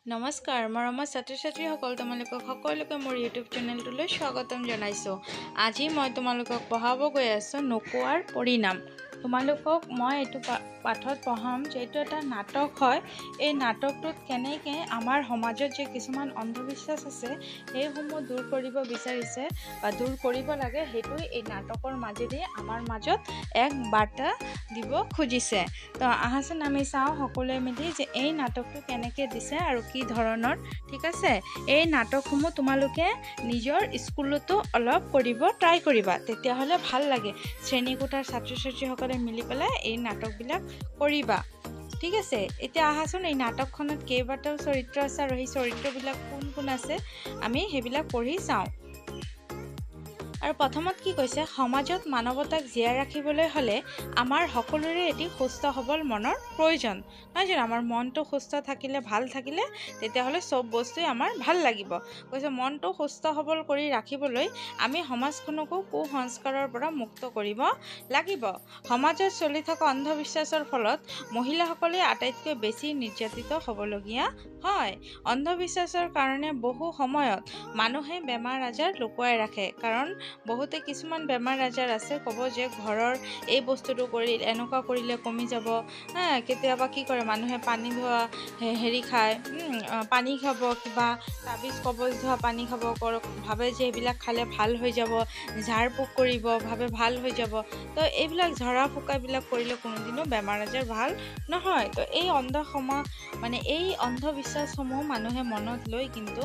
নমস্কাৰ মৰমৰ ছাত্ৰ-ছাত্ৰীসকল, তোমালোকক সকলোকে মোৰ ইউটিউব চেনেলটোলৈ স্বাগতম জনাইছোঁ। আজি মই তোমালোকক পঢ়াব গৈ আছোঁ নোকোৱাৰ পৰিণাম। তোমালোকক মই এইটো পাঠত পঢ়াম যে এইটো এটা নাটক হয়। এই নাটকটোত কেনেকৈ আমাৰ সমাজত যে কিছুমান অন্ধবিশ্বাস আছে সেইসমূহ দূৰ কৰিব বিচাৰিছে বা দূৰ কৰিব লাগে, সেইটোৱে এই নাটকৰ মাজেদি আমাৰ মাজত এক বাৰ্তা দিব খুজিছে। তো আহাচোন আমি চাওঁ সকলোৱে মিলি যে এই নাটকটো কেনেকৈ দিছে আৰু কি ধৰণৰ। ঠিক আছে, এই নাটকসমূহ তোমালোকে নিজৰ স্কুলতো অলপ কৰিব ট্ৰাই কৰিবা, তেতিয়াহ'লে ভাল লাগে। শ্ৰেণীকোঠাৰ ছাত্ৰ ছাত্ৰীসকলে মিলি পেলাই এই নাটকবিলাক কৰিবা। ঠিক আছে, এতিয়া আহাচোন এই নাটকখনত কেইবাটাও চৰিত্ৰ আছে আৰু সেই চৰিত্ৰবিলাক কোন কোন আছে আমি সেইবিলাক পঢ়ি চাওঁ। আৰু প্ৰথমত কি কৈছে, সমাজত মানৱতাক জীয়াই ৰাখিবলৈ হ'লে আমাৰ সকলোৰে এটি সুস্থ সবল মনৰ প্ৰয়োজন। নহয় জানো, আমাৰ মনটো সুস্থ থাকিলে, ভাল থাকিলে তেতিয়াহ'লে চব বস্তুৱে আমাৰ ভাল লাগিব। কৈছে মনটো সুস্থ সবল কৰি ৰাখিবলৈ আমি সমাজখনকো কুসংস্কাৰৰ পৰা মুক্ত কৰিব লাগিব। সমাজত চলি থকা অন্ধবিশ্বাসৰ ফলত মহিলাসকলে আটাইতকৈ বেছি নিৰ্যাতিত হ'বলগীয়া হয়। অন্ধবিশ্বাসৰ কাৰণে বহু সময়ত মানুহে বেমাৰ আজাৰ লুকুৱাই ৰাখে, কাৰণ বহুতে কিছুমান বেমাৰ আজাৰ আছে, ক'ব যে ঘৰৰ এই বস্তুটো কৰিলে এনেকুৱা কৰিলে কমি যাব। কেতিয়াবা কি কৰে মানুহে পানী ধোৱা হেৰি খায়, পানী খাব, কিবা তাবিজ কবজ ধোৱা পানী খাব, ভাবে যে এইবিলাক খালে ভাল হৈ যাব, ঝাৰ পোক কৰিব, ভাবে ভাল হৈ যাব। তো এইবিলাক ঝৰা ফুকাবিলাক কৰিলে কোনোদিনো বেমাৰ আজাৰ ভাল নহয়। তো এই এই অন্ধবিশ্বাসসমূহ মানুহে মনত লৈ কিন্তু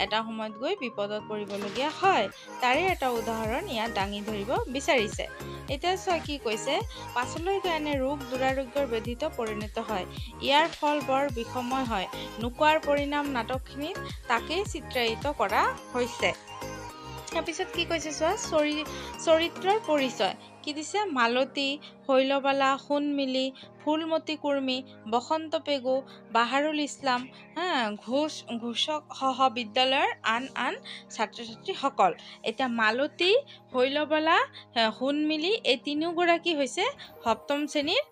এটা সময়ত গৈ বিপদত পৰিবলগীয়া হয়। তাৰে এটা উদাহৰণ ইয়াত দাঙি ধৰিব বিচাৰিছে। এতিয়া চোৱা কি কৈছে, পাছলৈ গৈ এনে ৰোগ দুৰাৰোগ্যৰ ব্যাধিত পৰিণত হয়। ইয়াৰ ফল বৰ বিষময় হয়। নোকোৱাৰ পৰিণাম নাটকখিনিত তাকেই চিত্ৰায়িত কৰা হৈছে। তাৰপিছত কি কৈছে চোৱা, চৰিত্ৰৰ পৰিচয় কি দিছে, মালতী, শৈলবালা, সোণমিলি, ফুলমতী কুৰ্মী, বসন্ত পেগু, বাহাৰুল ইছলাম, ঘোষক সহ বিদ্যালয়ৰ আন আন ছাত্ৰ ছাত্ৰীসকল। এতিয়া মালতী, শৈলবালা, সোণমিলি এই তিনিওগৰাকী হৈছে সপ্তম শ্ৰেণীৰ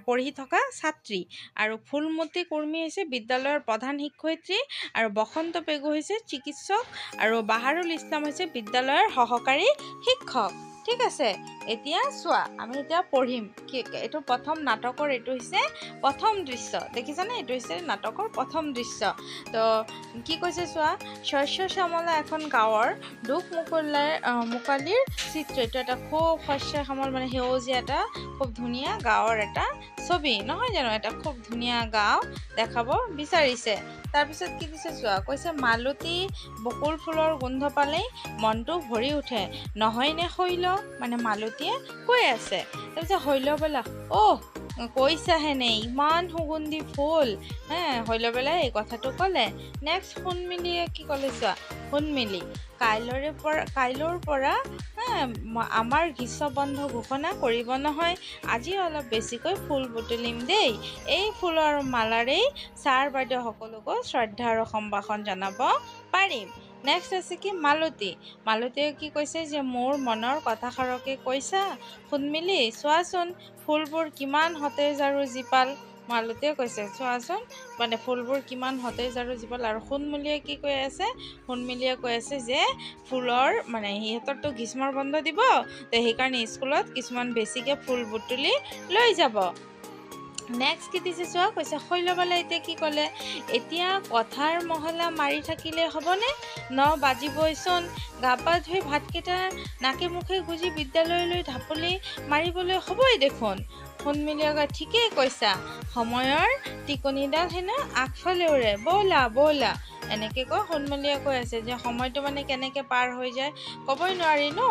পঢ়ি থকা ছাত্ৰী, আৰু ফুলমতী কুৰ্মী হৈছে বিদ্যালয়ৰ প্ৰধান শিক্ষয়িত্ৰী, আৰু বসন্ত পেগু হৈছে চিকিৎসক, আৰু বাহাৰুল ইছলাম হৈছে বিদ্যালয়ৰ সহকাৰী শিক্ষক। ঠিক আছে, এতিয়া চোৱা আমি এতিয়া পঢ়িম এইটো প্ৰথম নাটকৰ, এইটো হৈছে প্ৰথম দৃশ্য। দেখিছানে, এইটো হৈছে নাটকৰ প্ৰথম দৃশ্য। তো কি কৈছে চোৱা, শস্য শ্যামলা এখন গাঁৱৰ দুখ মুকালিৰ চিত্ৰ। এইটো এটা খুব শস্য শ্যামল সেউজীয়া এটা খুব ধুনীয়া গাঁৱৰ এটা ছবি, নহয় জানো, এটা খুব ধুনীয়া গাঁও দেখাব বিচাৰিছে। তাৰপিছত কি দিছে চোৱা, কৈছে মালতী বকুল ফুলৰ গোন্ধ পালেই মনটো ভৰি উঠে, নহয়নে শৈল, মালতীয়ে কৈ আছে। তাৰপিছত শৈলবালা, কৈছাহেনে ইমান সুগন্ধি ফুল, শৈলবালাই এই কথাটো ক'লে। নেক্সট সোণমিলিয়ে কি ক'লে চোৱা, সোণমিলি, কাইলৈৰ পৰা আমাৰ গ্ৰীষ্ম বন্ধ ঘোষণা কৰিব নহয়, আজি অলপ বেছিকৈ ফুল বুটলিম দেই। এই ফুলৰ মালাৰেই ছাৰ বাইদেউ সকলোকো শ্ৰদ্ধা আৰু সম্ভাষণ জনাব পাৰিম। নেক্সট আছে কি, মালতীয়ে কি কৈছে যে মোৰ মনৰ কথাষাৰকে কৈছা সোণমিলি, চোৱাচোন ফুলবোৰ কিমান সতেজ আৰু জীপাল। মালতীয়ে কৈছে চোৱাচোন ফুলবোৰ কিমান সতেজ আৰু জীপাল। আৰু সোণমিলিয়ে কি কৈ আছে, সোণমিলিয়ে কৈ আছে যে ফুলৰ সিহঁতৰতো গ্ৰীষ্মৰ বন্ধ দিব, তো সেইকাৰণে স্কুলত কিছুমান বেছিকৈ ফুল বুটলি লৈ যাব। নেক্সট কি দিছে চোৱা, কৈছে শৈলবালাই এতিয়া কি ক'লে, এতিয়া কথাৰ মহলা মাৰি থাকিলে হ'বনে, বাজিবইচোন, গা পা ধুই ভাতকেইটা নাকে মুখে গুজি বিদ্যালয়লৈ ঢাপলি মাৰিবলৈ হ'বই দেখোন। সোণমিলিয়ে কয় ঠিকেই কৈছা, সময়ৰ টিকনিডাল হেনো আগফালে উৰে, ব'লা ব'লা। এনেকৈ কৈ সোণমিলিয়ে কৈ আছে যে সময়টো কেনেকৈ পাৰ হৈ যায় ক'বই নোৱাৰি ন,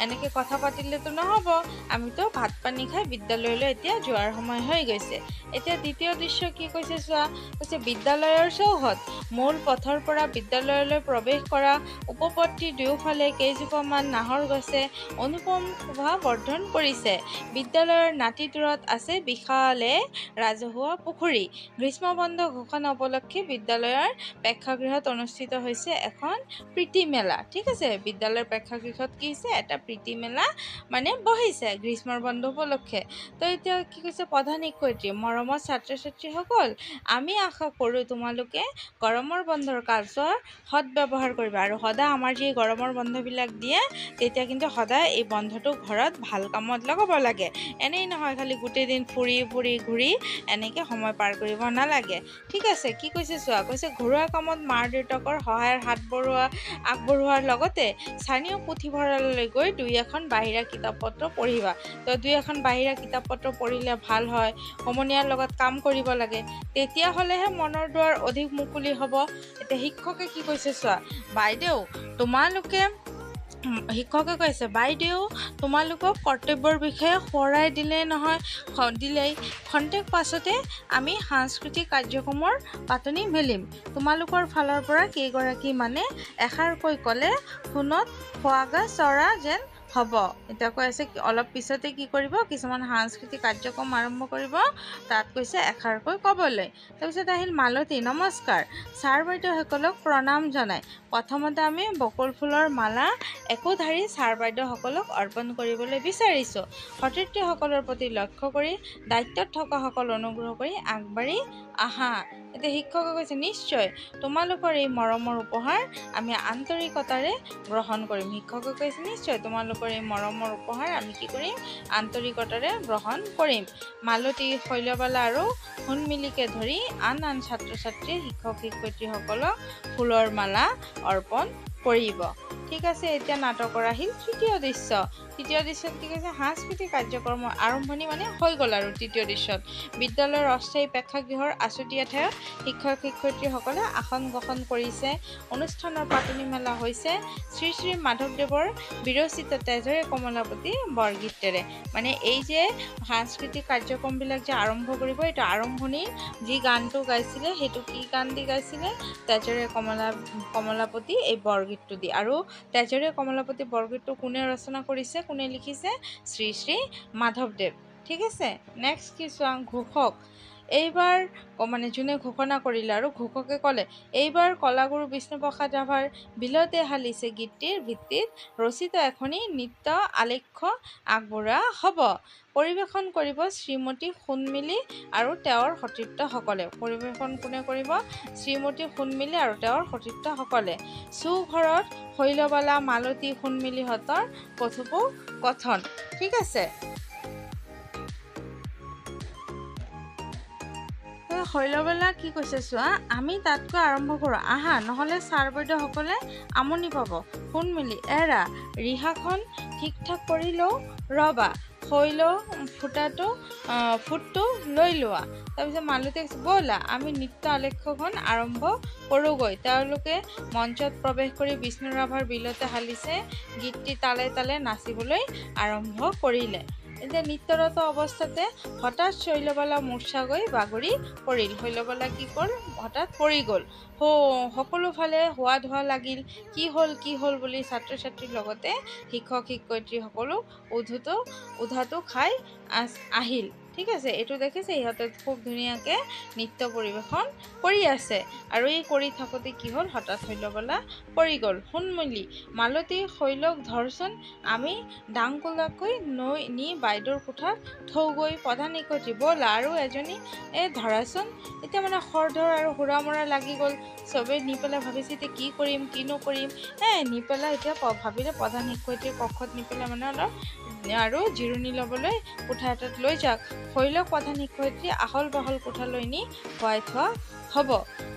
এনেকৈ কথা পাতিলেতো নহ'ব, আমিতো ভাত পানী খাই বিদ্যালয়লৈ এতিয়া যোৱাৰ সময় হৈ গৈছে। এতিয়া দ্বিতীয় দৃশ্য কি কৈছে চোৱা, কৈছে বিদ্যালয়ৰ চৌহদ, মূল পথৰ পৰা বিদ্যালয়লৈ প্ৰৱেশ কৰা উপপত্তিৰ দুয়োফালে কেইজোপামান নাহৰ গছে অনুপম শোভা বৰ্ধন কৰিছে। বিদ্যালয়ৰ নাতিদূৰত আছে বিশালে ৰাজহুৱা পুখুৰী। গ্ৰীষ্মবন্ধ ঘোষণা উপলক্ষে বিদ্যালয়ৰ প্ৰেক্ষাগৃহ প্ৰেক্ষাগৃহত অনুষ্ঠিত হৈছে এখন প্ৰীতি মেলা। ঠিক আছে, বিদ্যালয়ৰ প্ৰেক্ষাগৃহত কি হৈছে, এটা প্ৰীতি মেলা মানে বহিছে গ্ৰীষ্মৰ বন্ধ উপলক্ষে। তো এতিয়া কি কৈছে প্ৰধান শিক্ষয়িত্ৰী, মৰমৰ ছাত্ৰ ছাত্ৰীসকল, আমি আশা কৰোঁ তোমালোকে গৰমৰ বন্ধৰ কালছোৱাৰ সৎব্যৱহাৰ কৰিবা আৰু সদায় আমাৰ যি গৰমৰ বন্ধবিলাক দিয়ে তেতিয়া কিন্তু সদায় এই বন্ধটো ঘৰত ভাল কামত লগাব লাগে। এনেই নহয় খালি গোটেই দিন ফুৰি ফুৰি ঘূৰি এনেকৈ সময় পাৰ কৰিব নালাগে। ঠিক আছে, কি কৈছে চোৱা, কৈছে ঘৰুৱা কামত মাৰ দেউতাকৰ সহায়ৰ হাত আগবঢ়োৱাৰ লগতে স্থানীয় পুথিভঁৰাললৈ গৈ দুই এখন বাহিৰা কিতাপ পত্ৰ পঢ়িবা। তো দুই এখন বাহিৰা কিতাপ পত্ৰ পঢ়িলে ভাল হয়, সমনীয়াৰ লগত কাম কৰিব লাগে, তেতিয়াহ'লেহে মনৰ দুৱাৰ অধিক মুকলি হ'ব। এতিয়া শিক্ষকে কি কৈছে চোৱা, শিক্ষকে কৈছে বাইদেউ তোমালোকক কৰ্তব্যৰ বিষয়ে সোঁৱৰাই দিলেই খন্তেক পাছতে আমি সাংস্কৃতিক কাৰ্যক্ৰমৰ পাতনি মেলিম। তোমালোকৰ ফালৰ পৰা কেইগৰাকী মানে এষাৰকৈ ক'লে ফোনত খোৱাগা চৰা যেন হ'ব। এতিয়া কৈ আছে অলপ পিছতে কি কৰিব, কিছুমান সাংস্কৃতিক কাৰ্যক্ৰম আৰম্ভ কৰিব, তাত কৈছে এষাৰকৈ ক'বলৈ। তাৰপিছত আহিল মালতী, নমস্কাৰ, ছাৰ বাইদেউসকলক প্ৰণাম জনাই প্ৰথমতে আমি বকুল ফুলৰ মালা একোধাৰি ছাৰ বাইদেউসকলক অৰ্পণ কৰিবলৈ বিচাৰিছোঁ। সতীৰ্থসকলৰ প্ৰতি লক্ষ্য কৰি দায়িত্বত থকাসকল অনুগ্ৰহ কৰি আগবাঢ়ি আহা। এতিয়া শিক্ষকে কৈছে নিশ্চয় তোমালোকৰ এই মৰমৰ উপহাৰ আমি আন্তৰিকতাৰে গ্ৰহণ কৰিম। শিক্ষকে কৈছে নিশ্চয় তোমালোকৰ এই মৰমৰ উপহাৰ আমি কি কৰিম, আন্তৰিকতাৰে গ্ৰহণ কৰিম। মালতী, শৈলবালা আৰু সোণমিলিকে ধৰি আন ছাত্ৰ ছাত্ৰীয়ে শিক্ষক শিক্ষয়িত্ৰীসকলক ফুলৰ মালা অৰ্পণ কৰিব। ঠিক আছে, এতিয়া নাটকৰ আহিল তৃতীয় দৃশ্য। তৃতীয় দৃশ্যত কি কৈছে, সাংস্কৃতিক কাৰ্যক্ৰমৰ আৰম্ভণি মানে হৈ গ'ল আৰু তৃতীয় দৃশ্যত বিদ্যালয়ৰ অস্থায়ী প্ৰেক্ষাগৃহৰ আছুতীয়া ঠাইত শিক্ষক শিক্ষয়িত্ৰীসকলে আসন গ্ৰহণ কৰিছে। অনুষ্ঠানৰ পাতনি মেলা হৈছে শ্ৰী শ্ৰী মাধৱদেৱৰ বিৰচিত তেজৰে কমলাপতি বৰগীতেৰে। মানে এই যে সাংস্কৃতিক কাৰ্যক্ৰমবিলাক যে আৰম্ভ কৰিব, এইটো আৰম্ভণিৰ যি গানটো গাইছিলে সেইটো কি গান দি গাইছিলে, তেজৰে কমলাপতি এই বৰগীতটো দি। আৰু তেজৰে কমলাপতি বৰগীতটো কোনে ৰচনা কৰিছে, কোনে লিখিছে, শ্ৰী শ্ৰী মাধৱদেৱ। ঠিক আছে, নেক্সট কি চোৱা, ঘোষক এইবাৰ মানে যোনে ঘোষণা কৰিলে আৰু ঘোষকে ক'লে এইবাৰ কলাগুৰু বিষ্ণুপ্ৰসাদ ৰাভাৰ বিলতে হালিছে গীতটিৰ ভিত্তিত ৰচিত এখনি নৃত্য আলেখ্য আগবঢ়োৱা হ'ব। পৰিৱেশন কৰিব শ্ৰীমতী সোণমিলি আৰু তেওঁৰ সতীৰ্থসকলে। পৰিৱেশন কোনে কৰিব, শ্ৰীমতী সোণমিলি আৰু তেওঁৰ সতীৰ্থসকলে। চৌঘৰত শৈলবালা, মালতী, সোণমিলিহঁতৰ কথোপকথন। ঠিক আছে, শৈলবালা কি কৈছে চোৱা, আমি তাতকৈ আৰম্ভ কৰোঁ আহা, নহ'লে ছাৰ বাইদেউসকলে আমনি পাব। সোণমিলি, এৰা ৰিহাখন ঠিক ঠাক কৰি লওঁ ৰ'বা, শৈল ফুটটো লৈ লোৱা। তাৰপিছত মালতীয়ে কৈছে ব'লা আমি নৃত্য আলেখ্যখন আৰম্ভ কৰোঁগৈ। তেওঁলোকে মঞ্চত প্ৰৱেশ কৰি বিষ্ণু ৰাভাৰ বিলতে হালিছে গীতটি তালে তালে নাচিবলৈ আৰম্ভ কৰিলে। এতিয়া নৃত্যৰত অৱস্থাতে হঠাৎ শৈলবালা মূৰ্ছা গৈ বাগৰি পৰিল। শৈলবালা কি হ'ল, হঠাৎ পৰি গ'ল। সকলোফালে হোৱা ধোৱা লাগিল, কি হ'ল বুলি ছাত্ৰ ছাত্ৰীৰ লগতে শিক্ষক শিক্ষয়িত্ৰীসকলো উধাটো খাই আহিল। ঠিক আছে, এইটো দেখিছে ইহঁতে খুব ধুনীয়াকৈ নৃত্য পৰিৱেশন কৰি আছে আৰু এই কৰি থাকোঁতে কি হ'ল, হঠাৎ শৈলবালা পৰি গ'ল। সোণমিলি, মালতী, শৈলক ধৰচোন, আমি ডাংকোলাকৈ নি বাইদেউৰ কোঠাত থওঁগৈ। প্ৰধান শিক্ষয়িত্ৰী, ব'লা আৰু এজনী ধৰাচোন। এতিয়া মানে খৰধৰ আৰু হুৰা মৰা লাগি গ'ল। চবেই নি পেলাই ভাবিছে এতিয়া কি কৰিম কি নকৰিম, নি পেলাই এতিয়া ভাবিলে প্ৰধান শিক্ষয়িত্ৰীৰ কক্ষত নি পেলাই মানে অলপ আৰু জিৰণি ল'বলৈ কোঠা এটাত লৈ যাওক। শৈলক প্ৰধান শিক্ষয়িত্ৰী আহল বাহল কোঠালৈ নি শুৱাই থোৱা হ'ব।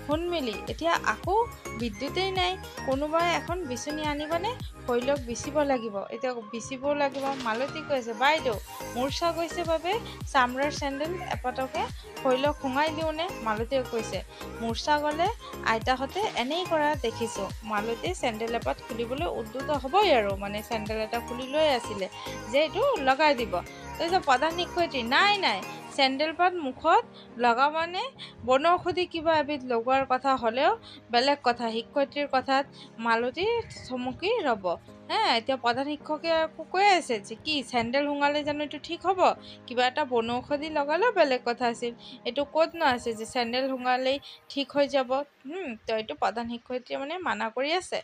সোণমিলি, এতিয়া আকৌ বিদ্যুতেই নাই, কোনোবাই এখন বিচনী আনিবানে, শৈলক বিচিব লাগিব। এতিয়া বিচিবও লাগিব। মালতী কৈছে বাইদেউ মূৰ্ছা গৈছে বাবে চামৰাৰ চেণ্ডেল এপাতকে শৈলক শুঙাই দিওঁনে। মালতীয়ে কৈছে মূৰ্ছা গ'লে আইতাহঁতে এনেই কৰা দেখিছোঁ। মালতীয়ে চেণ্ডেল এপাত খুলিবলৈ উদ্যত হ'বই আৰু, মানে চেণ্ডেল এটা খুলি লৈ আছিলে যে এইটো লগাই দিব। তাৰপিছত প্ৰধান শিক্ষয়িত্ৰী নাই চেণ্ডেল পাত মুখত লগাবানে, বনৌষধি কিবা এবিধ লগোৱাৰ কথা হ'লেও বেলেগ কথা। শিক্ষয়িত্ৰীৰ কথাত মালতী চমকি ৰ'ব। এতিয়া প্ৰধান শিক্ষকে আকৌ কৈ আছে যে কি চেণ্ডেল শুঙালে জানো এইটো ঠিক হ'ব? কিবা এটা বনৌষধি লগালেও বেলেগ কথা আছিল, এইটো ক'তনো আছে যে চেণ্ডেল শুঙালেই ঠিক হৈ যাব। তো এইটো প্ৰধান শিক্ষয়িত্ৰীয়ে মানে মানা কৰি আছে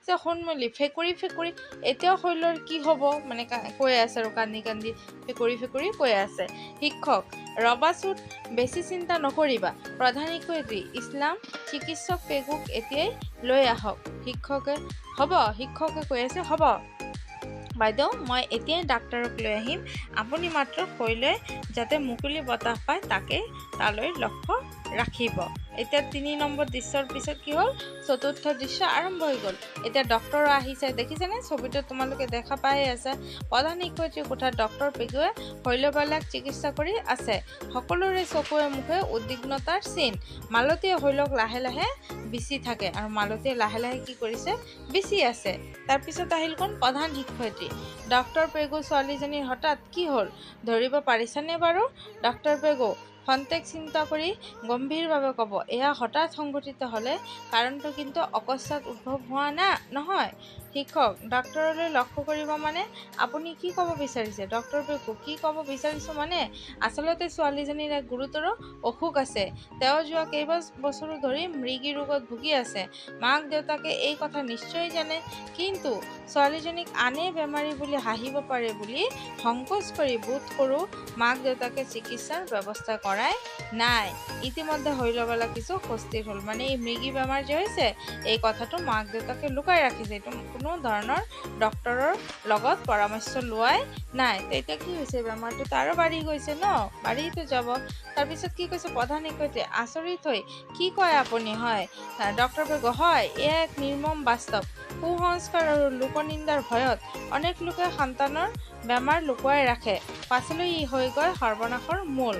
যে শুনমুলি ফেকুৰি এতিয়াও শৈলৰ কি হ'ব, মানে কৈ আছে আৰু কান্দি কান্দি ফেকুৰি কৈ আছে। শিক্ষক ৰবাচোন, বেছি চিন্তা নকৰিবা। প্ৰধান শিক্ষয়িত্ৰী ইছলাম চিকিৎসক পেগুক এতিয়াই লৈ আহক। শিক্ষকে কৈ আছে হ'ব বাইদেউ, মই এতিয়াই ডাক্তৰক লৈ আহিম, আপুনি মাত্ৰ শৈলৈ যাতে মুকলি বতাহ পায় তালৈ লক্ষ্য ৰাখিব। এতিয়া ৩ নম্বৰ দৃশ্যৰ পিছত কি হ'ল, ৪ৰ্থ দৃশ্য আৰম্ভ হৈ গ'ল। এতিয়া ডক্টৰো আহিছে, দেখিছেনে ছবিটো তোমালোকে দেখা পাই আছে। প্ৰধান শিক্ষয়িত্ৰীৰ কোঠাত ডক্টৰ পেগুৱে শৈলবালাক চিকিৎসা কৰি আছে। সকলোৰে চকুৱে মুখে উদ্বিগ্নতাৰ চিন। মালতীয়ে শৈলক লাহে লাহে বিচি থাকে, আৰু মালতীয়ে লাহে লাহে কি কৰিছে, বিচি আছে। তাৰপিছত আহিল কোন, প্ৰধান শিক্ষয়িত্ৰী। ডক্টৰ পেগু ছোৱালীজনীৰ হঠাৎ কি হ'ল ধৰিব পাৰিছানে বাৰু? ডক্টৰ পেগু খন্তেক চিন্তা কৰি গম্ভীৰভাৱে ক'ব, এয়া হঠাৎ সংঘটিত হ'লে কাৰণটো কিন্তু অকস্মাত উদ্ভৱ হোৱা নহয়। শিক্ষক ডাক্তৰলৈ লক্ষ্য কৰিব মানে আপুনি কি ক'ব বিচাৰিছে? ডক্টৰ পেগু কি ক'ব বিচাৰিছোঁ মানে আচলতে ছোৱালীজনীৰ এক গুৰুতৰ অসুখ আছে। তেওঁ যোৱা কেইবছৰো ধৰি মৃগী ৰোগত ভুগি আছে। মাক দেউতাকে এই কথা নিশ্চয় জানে, কিন্তু ছোৱালীজনীক আনে বেমাৰী বুলি হাঁহিব পাৰে বুলি সংকোচ কৰি বোধ কৰোঁ মাক দেউতাকে চিকিৎসাৰ ব্যৱস্থা কৰাই নাই। ইতিমধ্যে শৈলবালা কিছু সুস্থিৰ হ'ল, মানে এই মৃগী বেমাৰ যে হৈছে এই কথাটো মাক দেউতাকে লুকাই ৰাখিছে, এইটো কোনো ধৰণৰ ডক্তৰৰ লগত পৰামৰ্শ লোৱাই নাই। তেতিয়া কি হৈছে, বেমাৰটোতো আৰু বাঢ়ি গৈছে বাঢ়িতো যাব। তাৰপিছত কি কৈছে প্ৰধান শিক্ষয়িত্ৰী আচৰিত হৈ, কি কয় আপুনি? হয় ডক্টৰ পেগু, হয় এয়া এক নিৰ্মম বাস্তৱ। কুসংস্কাৰ আৰু লোকনিন্দাৰ ভয়ত অনেক লোকে সন্তানৰ বেমাৰ লুকুৱাই ৰাখে, পাছলৈ ই হৈ গৈ সৰ্বনাশৰ মূল।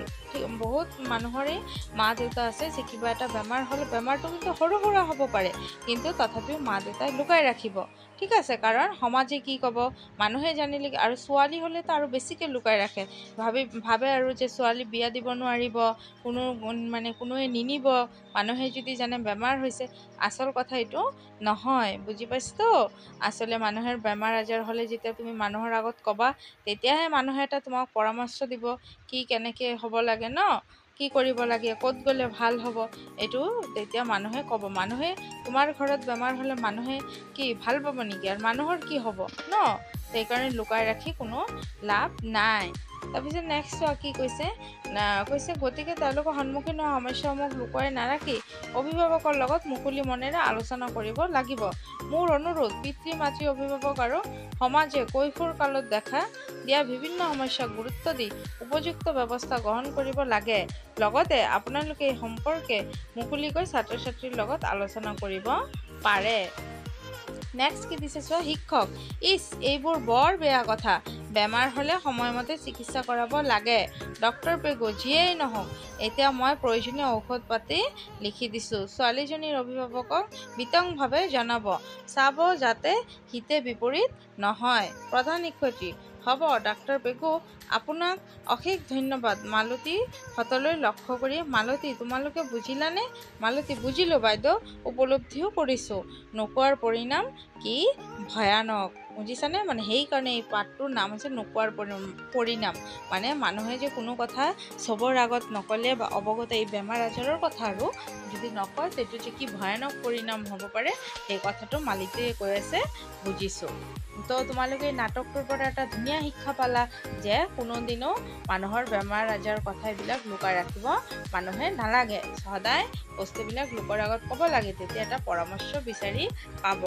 বহুত মানুহৰে মা দেউতা আছে যে কিবা এটা বেমাৰ হ'লে বেমাৰটো কিন্তু সৰু সুৰা হ'ব পাৰে, কিন্তু তথাপিও মা দেউতাই লুকাই ৰাখিব, ঠিক আছে, কাৰণ সমাজে কি ক'ব, মানুহে জানিলে, আৰু ছোৱালী হ'লেতো আৰু বেছিকৈ লুকাই ৰাখে, ভাবে আৰু যে ছোৱালী বিয়া দিব নোৱাৰিব, কোনোৱে নিনিব, মানুহে যদি জানে বেমাৰ হৈছে। আচল কথা এইটো নহয়, বুজি পাইছতো? আচলতে মানুহৰ বেমাৰ আজাৰ হ'লে যেতিয়া তুমি মানুহৰ আগত ক'বা, তেতিয়াহে মানুহে এটা তোমাক পৰামৰ্শ দিব, কি কেনেকৈ হ'ব লাগে কি কৰিব লাগে, ক'ত গ'লে ভাল হ'ব, এইটো তেতিয়া মানুহে ক'ব। মানুহে তোমাৰ ঘৰত বেমাৰ হ'লে মানুহে কি ভাল পাব নেকি? আৰু মানুহৰ কি হ'ব সেইকাৰণে লুকাই ৰাখি কোনো লাভ নাই। তাৰপিছত নেক্সট চোৱা কি কৈছে, গতিকে তেওঁলোকৰ সন্মুখীন হোৱা সমস্যাসমূহ লুকুৱাই নাৰাখি অভিভাৱকৰ লগত মুকলি মনেৰে আলোচনা কৰিব লাগিব। মোৰ অনুৰোধ, পিতৃ মাতৃ অভিভাৱক আৰু সমাজে কৈশোৰ কালত দেখা দিয়া বিভিন্ন সমস্যাক গুৰুত্ব দি উপযুক্ত ব্যৱস্থা গ্ৰহণ কৰিব লাগে। লগতে আপোনালোকে এই সম্পৰ্কে মুকলিকৈ ছাত্ৰ ছাত্ৰীৰ লগত আলোচনা কৰিব পাৰে। নেক্সট কি দিছে চোৱা, শিক্ষক এইবোৰ বৰ বেয়া কথা, বেমাৰ হ'লে সময়মতে চিকিৎসা কৰাব লাগে। ডক্টৰ পেগু যিয়েই নহওক, এতিয়া মই প্ৰয়োজনীয় ঔষধ পাতি লিখি দিছোঁ, ছোৱালীজনীৰ অভিভাৱকক বিতংভাৱে জনাব, চাব যাতে হিতে বিপৰীত নহয়। প্ৰধান শিক্ষয়িত্ৰী হ'ব ডাক্তৰ পেগু, আপোনাক অশেষ ধন্যবাদ। মালতী হতলৈ লক্ষ্য কৰি, মালতী তোমালোকে বুজিলানে? মালতী বুজিলোঁ বাইদেউ, উপলব্ধিও কৰিছোঁ নোকোৱাৰ পৰিণাম কি ভয়ানক, বুজিছানে? মানে সেইকাৰণে এই পাঠটোৰ নাম হৈছে নোকোৱাৰ পৰিণাম, মানে মানুহে যে কোনো কথা চবৰ আগত নক'লে বা অৱগত এই বেমাৰ আজাৰৰ কথা আৰু যদি নকয় সেইটো যে কি ভয়ানক পৰিণাম হ'ব পাৰে সেই কথাটো মালিতীয়ে কৈ আছে, বুজিছোঁ। তো তোমালোকে এই নাটকটোৰ পৰা এটা ধুনীয়া শিক্ষা পালা যে কোনোদিনো মানুহৰ বেমাৰ আজাৰ কথা এইবিলাক লুকাই ৰাখিব মানুহে নালাগে, সদায় বস্তুবিলাক লোকৰ আগত ক'ব লাগে, তেতিয়া এটা পৰামৰ্শ বিচাৰি পাব।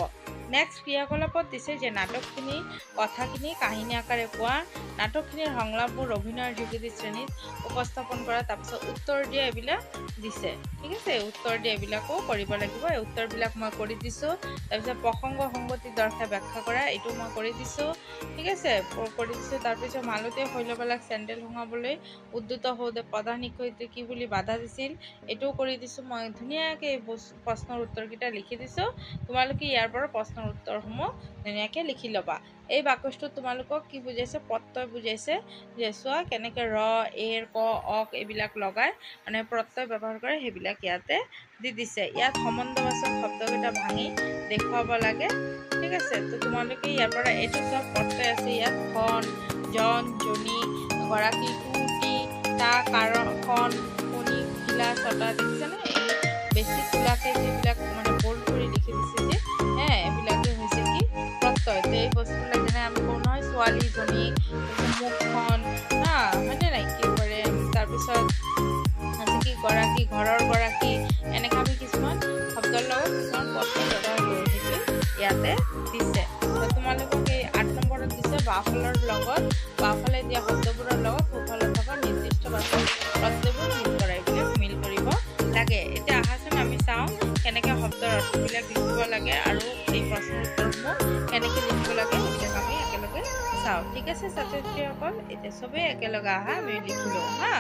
নেক্সট ক্ৰিয়াকলাপত দিছে যে নাটকখিনি কথাখিনি কাহিনী আকাৰে কোৱা, নাটকখিনিৰ সংলাপবোৰ অভিনয়ৰ যোগেদি শ্ৰেণীত উপস্থাপন কৰা, তাৰপিছত উত্তৰ দিয়া, এইবিলাক দিছে, ঠিক আছে। উত্তৰ দিয়া এইবিলাকো কৰিব লাগিব, এই উত্তৰবিলাক মই কৰি দিছোঁ। তাৰপিছত প্ৰসংগ সংগতি দৰ্শাই ব্যাখ্যা কৰা, এইটো মই কৰি দিছোঁ, ঠিক আছে, কৰি দিছোঁ। তাৰপিছত মালতীয়ে শৈলবালাক চেণ্ডেল শুঙাবলৈ উদ্যত হওঁতে প্ৰধান শিক্ষয়িত্ৰী কি বুলি বাধা দিছিল, এইটোও কৰি দিছোঁ। মই ধুনীয়াকৈ এই প্ৰশ্নৰ উত্তৰকেইটা লিখি দিছোঁ, তোমালোকে ইয়াৰ পৰা প্ৰশ্নৰ উত্তৰসমূহ ধুনীয়াকৈ লিখি ল'বা। এই বাকচটোত তোমালোকক কি বুজাইছে, প্ৰত্যয় বুজাইছে, যে চোৱা কেনেকৈ ৰ, এৰ, ক, অক এইবিলাক লগাই মানে প্ৰত্যয় ব্যৱহাৰ কৰে, সেইবিলাক ইয়াতে দি দিছে। ইয়াত সম্বন্ধবাচক শব্দকেইটা ভাঙি দেখুৱাব লাগে, ঠিক আছে। তো তোমালোকে ইয়াৰ পৰা এইটো চব প্ৰত্যয় আছে ইয়াত খন, জন, জনী, গৰাকী, কুটি, তা, কাৰণ, কণী, খিলা, ছটা দেখিছানে? এই বেছি খোলাকে যিবিলাক মানে ব'ল্ড কৰি লিখি দিছে যে এইবিলাকে হৈছে কি প্ৰত্যয়। তো এই বস্তুবিলাক যেনে আমি কওঁ নহয় ছোৱালীজনী, মুখখন হয়নে নাই কি কৰে, তাৰপিছত আছে কি গৰাকী, ঘৰৰ গৰাকী, এনেকৈ আমি কিছুমান শব্দৰ লগত কিছুমান প্ৰত্যয় ব্যৱহাৰ কৰোঁ, সেইটো ইয়াতে দিছে। তো তোমালোকক এই 8 নম্বৰত দিছে বাওঁফালৰ লগত, বাওঁফালে দিয়া শব্দবোৰৰ লগত সোঁফালে থকা নিৰ্দিষ্ট বাচক প্ৰত্যয়বোৰ মিল কৰা, এইবিলাক মিল কৰিব লাগে। এতিয়া আহাচোন আমি চাওঁ কেনেকৈ শব্দৰ অৰ্থবিলাক লিখিব লাগে আৰু এই প্ৰশ্নৰ উত্তৰসমূহ কেনেকৈ লিখিব লাগে, এইবিলাক আমি একেলগে চাওঁ। ঠিক আছে ছাত্ৰ ছাত্ৰীসকল, এতিয়া চবেই একেলগে আহা আমি লিখি লওঁ হা।